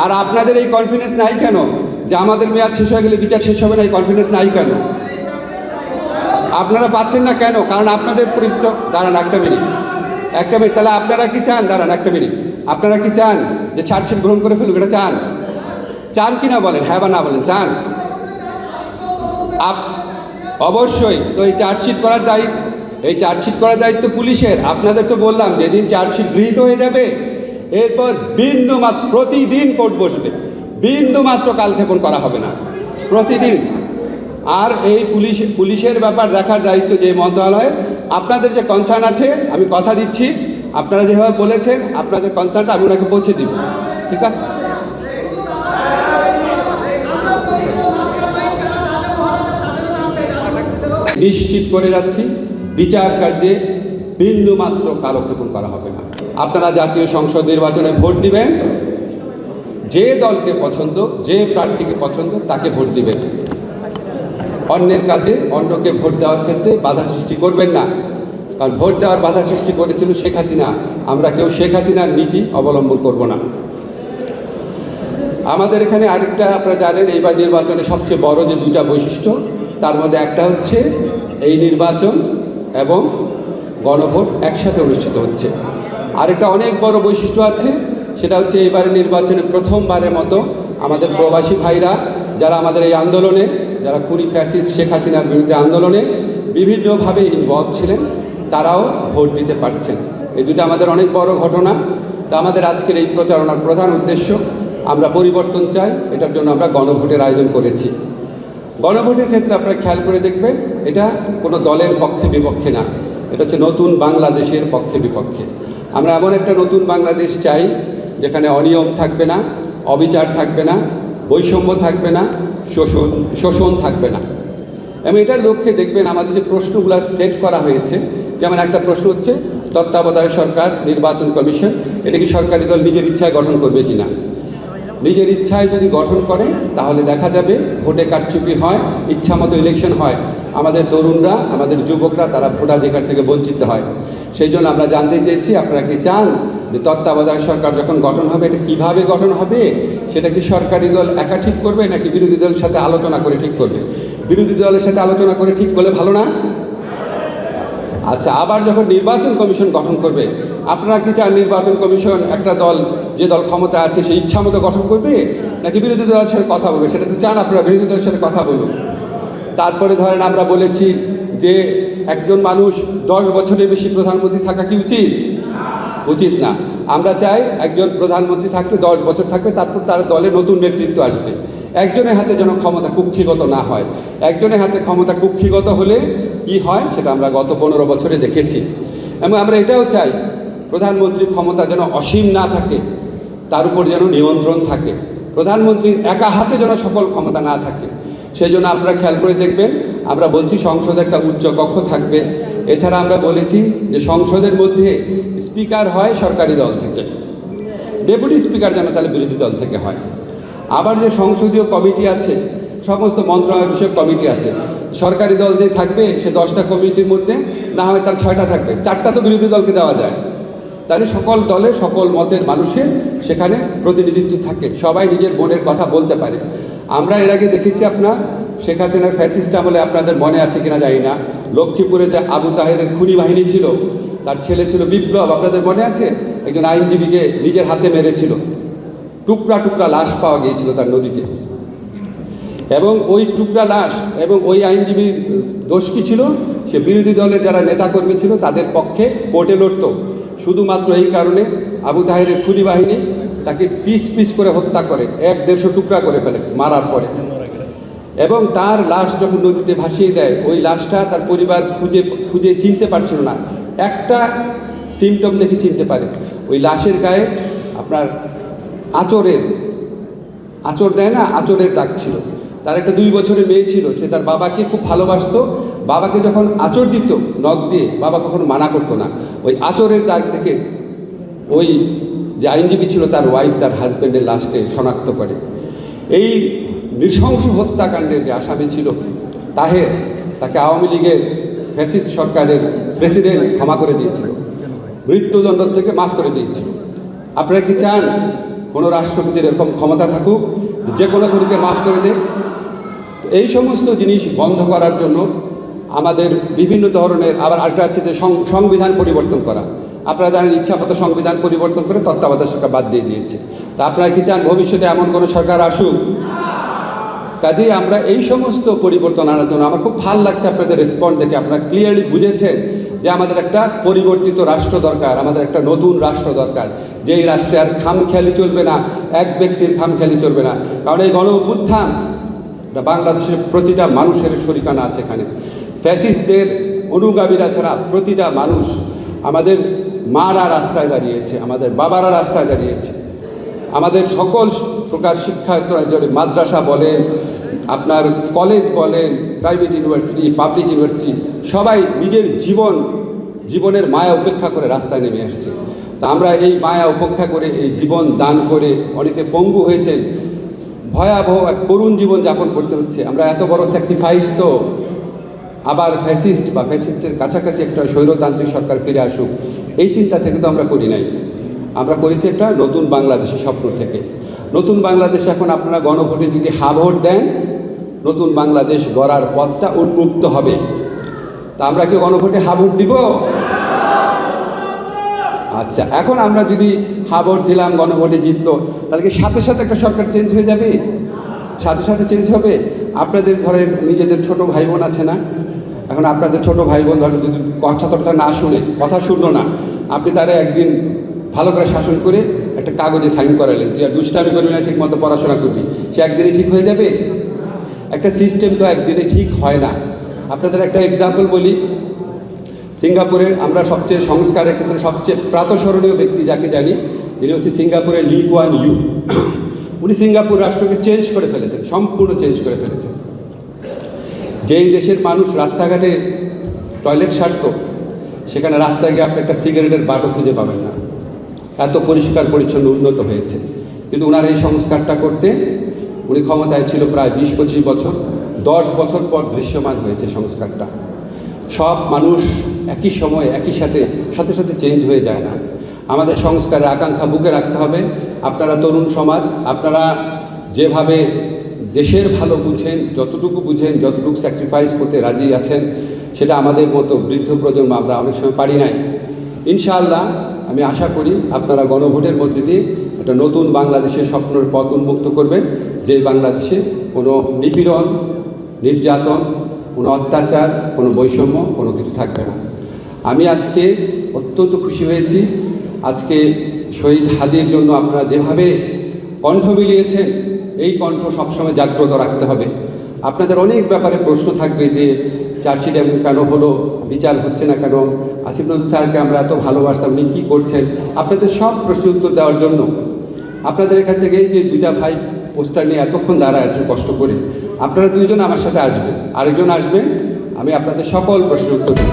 আর আপনাদের এই কনফিডেন্স নাই কেন যে আমাদের মেয়াদ শেষ হয়ে গেলে বিচার শেষ হবে না? এই কনফিডেন্স নাই কেন? আপনারা পাচ্ছেন না কেন? কারণ আপনাদের পরিচিত। দাঁড়ান একটা মিনিট। তাহলে আপনারা কি চান? দাঁড়ান একটা মিনিট। আপনারা কি চান যে চার্জশিট গ্রহণ করে ফেলুক? এটা চান কি না বলেন, হ্যাঁ বা না বলেন? চান? অবশ্যই। তো এই চার্জশিট করার দায়িত্ব পুলিশের। আপনাদের তো বললাম যেদিন চার্জশিট গৃহীত হয়ে যাবে এরপর বিন্দুমাত্র প্রতিদিন কোর্ট বসবে, বিন্দুমাত্র কালক্ষেপণ করা হবে না, প্রতিদিন। আর এই পুলিশের ব্যাপার দেখার দায়িত্ব যে মন্ত্রণালয়ের। আপনাদের যে কনসার্ন আছে, আমি কথা দিচ্ছি আপনারা যেভাবে বলেছেন আপনাদের কনসার্নটা আমি ওনাকে পৌঁছে দিব, ঠিক আছে? নিশ্চিত করে যাচ্ছি বিচার কার্যে বিন্দুমাত্র কালক্ষেপণ করা হবে না। আপনারা জাতীয় সংসদ নির্বাচনে ভোট দিবেন, যে দলকে পছন্দ, যে প্রার্থীকে পছন্দ তাকে ভোট দিবেন। অন্যের কাজে অন্যকে ভোট দেওয়ার ক্ষেত্রে বাধা সৃষ্টি করবেন না, কারণ ভোট দেওয়ার বাধা সৃষ্টি করেছিল শেখ হাসিনা। আমরা কেউ শেখ হাসিনার নীতি অবলম্বন করব না। আমাদের এখানে আরেকটা আপনারা জানেন, এইবার নির্বাচনে সবচেয়ে বড় যে দুইটা বৈশিষ্ট্য, তার মধ্যে একটা হচ্ছে এই নির্বাচন এবং গণভোট একসাথে অনুষ্ঠিত হচ্ছে। আরেকটা অনেক বড় বৈশিষ্ট্য আছে, সেটা হচ্ছে এইবারের নির্বাচনে প্রথমবারের মতো আমাদের প্রবাসী ভাইরা যারা আমাদের এই আন্দোলনে, যারা খুনি ফ্যাসিস্ট শেখ হাসিনার বিরুদ্ধে আন্দোলনে বিভিন্নভাবে ইনভলভ ছিলেন, তারাও ভোট দিতে পারছেন। এই দুটো আমাদের অনেক বড় ঘটনা। তা আমাদের আজকের এই প্রচারণার প্রধান উদ্দেশ্য, আমরা পরিবর্তন চাই, এটার জন্য আমরা গণভোটের আয়োজন করেছি। গণভোটের ক্ষেত্রে আপনারা খেয়াল করে দেখবেন, এটা কোনো দলের পক্ষে বিপক্ষে না, এটা হচ্ছে নতুন বাংলাদেশের পক্ষে বিপক্ষে। আমরা এমন একটা নতুন বাংলাদেশ চাই যেখানে অনিয়ম থাকবে না, অবিচার থাকবে না, বৈষম্য থাকবে না, শোষণ থাকবে না। এবং এটার লক্ষ্যে দেখবেন আমাদের যে প্রশ্নগুলো সেট করা হয়েছে, যেমন একটা প্রশ্ন হচ্ছে তত্ত্বাবধায়ক সরকার নির্বাচন কমিশন, এটা কি সরকারি দল নিজের ইচ্ছায় গঠন করবে কি না? নিজের ইচ্ছায় যদি গঠন করে তাহলে দেখা যাবে ভোটে কারচুপি হয়, ইচ্ছামতো ইলেকশন হয়, আমাদের তরুণরা, আমাদের যুবকরা তারা ভোটাধিকার থেকে বঞ্চিত হয়। সেই জন্য আমরা জানতে চেয়েছি আপনারা কি চান যে তত্ত্বাবধায়ক সরকার যখন গঠন হবে এটা কিভাবে গঠন হবে? সেটা কি সরকারি দল একা ঠিক করবে নাকি বিরোধী দলের সাথে আলোচনা করে ঠিক করবে? বিরোধী দলের সাথে আলোচনা করে ঠিক করলে ভালো না? আচ্ছা, আবার যখন নির্বাচন কমিশন গঠন করবে, আপনারা কি চান নির্বাচন কমিশন একটা দল, যে দল ক্ষমতা আছে সে ইচ্ছা মতো গঠন করবে নাকি বিরোধী দলের সাথে কথা বলবে? সেটা তো চান আপনারা বিরোধী দলের সাথে কথা বলুন। তারপরে ধরেন আমরা বলেছি যে একজন মানুষ 10 বছরের বেশি প্রধানমন্ত্রী থাকা কি উচিত? উচিত না। আমরা চাই একজন প্রধানমন্ত্রী থাকলে 10 বছর থাকবে, তারপর তার দলে নতুন নেতৃত্ব আসবে। একজনের হাতে যেন ক্ষমতা কুক্ষিগত না হয়। একজনের হাতে ক্ষমতা কুক্ষিগত হলে কি হয় সেটা আমরা গত 15 বছরে দেখেছি। এবং আমরা এটাও চাই প্রধানমন্ত্রীর ক্ষমতা যেন অসীম না থাকে, তার উপর যেন নিয়ন্ত্রণ থাকে। প্রধানমন্ত্রীর একা হাতে যেন সকল ক্ষমতা না থাকে। সেই জন্য আপনারা খেয়াল করে দেখবেন, আমরা বলছি সংসদে একটা উচ্চ কক্ষ থাকবে। এছাড়া আমরা বলেছি যে সংসদের মধ্যে স্পিকার হয় সরকারি দল থেকে, ডেপুটি স্পিকার যেন তাহলে বিরোধী দল থেকে হয়। আবার যে সংসদীয় কমিটি আছে, সমস্ত মন্ত্রণালয় বিষয়ক কমিটি আছে, সরকারি দল যে থাকবে সে 10টা কমিটির মধ্যে না হয় তার 6টা থাকবে, 4টা তো বিরোধী দলকে দেওয়া যায়। তাহলে সকল দলে সকল মতের মানুষের সেখানে প্রতিনিধিত্ব থাকে, সবাই নিজের মনের কথা বলতে পারে। আমরা এর আগে দেখেছি আপনার শেখ হাসিনার ফ্যাসিস্ট আমলে, আপনাদের মনে আছে কিনা জানি না, লক্ষ্মীপুরে যে আবু তাহেরের খুনি বাহিনী ছিল, তার ছেলে ছিল বিপ্লব, আপনাদের মনে আছে? একজন আইনজীবীকে নিজের হাতে মেরেছিল, টুকরা টুকরা লাশ পাওয়া গিয়েছিল তার নদীতে। এবং ওই টুকরা লাশ এবং ওই আইনজীবীর দোষ কী ছিল? সে বিরোধী দলের যারা নেতাকর্মী ছিল তাদের পক্ষে কোর্টে লড়ত। শুধুমাত্র এই কারণে আবু তাহেরের খুনি বাহিনী তাকে পিস পিস করে হত্যা করে, 100-150 টুকরা করে ফেলে মারার পরে। এবং তার লাশ যখন নদীতে ভাসিয়ে দেয়, ওই লাশটা তার পরিবার খুঁজে চিনতে পারছিল না, একটা সিমটম দেখে চিনতে পারে। ওই লাশের গায়ে আপনার আঁচড় দেয় না, আঁচড়ের দাগ ছিল। তার একটা 2 বছরের মেয়ে ছিল, সে তার বাবাকে খুব ভালোবাসতো। বাবাকে যখন আঁচড় দিত নখ দিয়ে, বাবা কখনো মানা করতো না। ওই আঁচড়ের দাগ থেকে ওই যে আইনজীবী ছিল তার ওয়াইফ তার হাজব্যান্ডের লাশকে শনাক্ত করে। এই নৃশংস হত্যাকাণ্ডের যে আসামি ছিল তাহের, তাকে আওয়ামী লীগের ফ্যাসিস্ট সরকারের প্রেসিডেন্ট ক্ষমা করে দিয়েছিল, মৃত্যুদণ্ড থেকে মাফ করে দিয়েছিল। আপনারা কি চান কোনো রাষ্ট্রপতির এরকম ক্ষমতা থাকুক যে কোনো খুনিকে মাফ করে দেয়। এই সমস্ত জিনিস বন্ধ করার জন্য আমাদের বিভিন্ন ধরনের আবার আরেকটা আছে যে সংবিধান পরিবর্তন করা। আপনারা জানেন ইচ্ছামতো সংবিধান পরিবর্তন করে তত্ত্বাবধায়ক সরকার বাদ দিয়ে দিয়েছে। তা আপনারা কি চান ভবিষ্যতে এমন কোনো সরকার আসুক? কাজেই আমরা এই সমস্ত পরিবর্তন আনার জন্য আমার খুব ভালো লাগছে আপনাদের রেসপন্স দেখে। আপনারা ক্লিয়ারলি বুঝেছেন যে আমাদের একটা পরিবর্তিত রাষ্ট্র দরকার, আমাদের একটা নতুন রাষ্ট্র দরকার, যেই রাষ্ট্রে আর খামখেয়ালি চলবে না, এক ব্যক্তির খামখেয়ালি চলবে না। কারণ এই গণ অভ্যুত্থান বাংলাদেশের প্রতিটা মানুষের শরিকানা আছে এখানে। ফ্যাসিস্টদের অনুগামীরা ছাড়া প্রতিটা মানুষ, আমাদের মারা রাস্তায় দাঁড়িয়েছে, আমাদের বাবারা রাস্তায় দাঁড়িয়েছে, আমাদের সকল প্রকার শিক্ষা মাদ্রাসা বলেন, আপনার কলেজ বলেন, প্রাইভেট ইউনিভার্সিটি, পাবলিক ইউনিভার্সিটি, সবাই নিজের জীবনের মায়া উপেক্ষা করে রাস্তায় নেমে আসছে। তা আমরা এই মায়া উপেক্ষা করে, এই জীবন দান করে, অনেকে পঙ্গু হয়েছেন, ভয়াবহ এক করুণ জীবন যাপন করতে হচ্ছে। আমরা এত বড় স্যাক্রিফাইস তো আবার ফ্যাসিস্ট বা ফ্যাসিস্টের কাছাকাছি একটা স্বৈরতান্ত্রিক সরকার ফিরে আসুক, এই চিন্তা থেকে তো আমরা করি নাই। আমরা করেছি একটা নতুন বাংলাদেশের স্বপ্ন থেকে। নতুন বাংলাদেশ এখন আপনারা গণভোটে যদি হা ভোট দেন, নতুন বাংলাদেশ গড়ার পথটা উন্মুক্ত হবে। তা আমরা কি গণভোটে হা ভোট দিব? আচ্ছা, এখন আমরা যদি হা ভোট দিলাম, গণভোটে জিতলো, তাহলে কি সাথে সাথে একটা সরকার চেঞ্জ হয়ে যাবে? সাথে সাথে চেঞ্জ হবে? আপনাদের ধরেন নিজেদের ছোট ভাই বোন আছে না? এখন আপনাদের ছোট ভাই বোন ধরেন যদি কথা না শুনে, কথা শুনলো না, আপনি তারা একদিন ভালো করে শাসন করে একটা কাগজে সাইন করালেন, তুই আর দুষ্টামি করবি না, ঠিক মতো পড়াশোনা করবি, সে একদিনে ঠিক হয়ে যাবে? একটা সিস্টেম তো একদিনে ঠিক হয় না। আপনাদের একটা এক্সাম্পল বলি, সিঙ্গাপুরের আমরা সবচেয়ে সংস্কারের ক্ষেত্রে সবচেয়ে প্রাতঃস্মরণীয় ব্যক্তি যাকে জানি, তিনি হচ্ছে সিঙ্গাপুরের লি কুয়ান ইউ। উনি সিঙ্গাপুর রাষ্ট্রকে চেঞ্জ করে ফেলেছেন, সম্পূর্ণ চেঞ্জ করে ফেলেছেন। যেই দেশের মানুষ রাস্তাঘাটে টয়লেট সারত, সেখানে রাস্তায় গিয়ে আপনি একটা সিগারেটের বাটও খুঁজে পাবেন না, এত পরিষ্কার পরিচ্ছন্ন উন্নত হয়েছে। কিন্তু ওনার এই সংস্কারটা করতে উনি ক্ষমতায় ছিল প্রায় 20-25 বছর, 10 বছর পর দৃশ্যমান হয়েছে সংস্কারটা। সব মানুষ একই সময় একই সাথে সাথে চেঞ্জ হয়ে যায় না। আমাদের সংস্কারের আকাঙ্ক্ষা বুকে রাখতে হবে। আপনারা তরুণ সমাজ, আপনারা যেভাবে দেশের ভালো বুঝেন, যতটুকু বুঝেন, যতটুকু স্যাক্রিফাইস করতে রাজি আছেন, সেটা আমাদের মতো বৃদ্ধ প্রজন্ম আমরা অনেক সময় পারি নাই। ইনশাআল্লাহ আমি আশা করি আপনারা গণভোটের মধ্যে দিয়ে একটা নতুন বাংলাদেশের স্বপ্নের পথ উন্মুক্ত করবেন, যে বাংলাদেশে কোনো নিপীড়ন, নির্যাতন, কোনো অত্যাচার, কোনো বৈষম্য, কোনো কিছু থাকবে না। আমি আজকে অত্যন্ত খুশি হয়েছি। আজকে শহীদ হাদির জন্য আপনারা যেভাবে কণ্ঠ মিলিয়েছেন, এই কণ্ঠ সবসময় জাগ্রত রাখতে হবে। আপনাদের অনেক ব্যাপারে প্রশ্ন থাকবে যে চার্জশিট এমন কেন হলো, বিচার হচ্ছে না কেন, আসিফ নজরুল স্যারকে আমরা এত ভালোবাসতাম, উনি কী করছেন? আপনাদের সব প্রশ্নের উত্তর দেওয়ার জন্য আপনাদের এখান থেকে যে দুইটা ভাই পোস্টার নিয়ে এতক্ষণ দাঁড়ায় আছেন কষ্ট করে, আপনারা দুইজন আমার সাথে আসবেন, আরেকজন আসবেন, আমি আপনাদের সকল প্রশ্নের উত্তর দেব।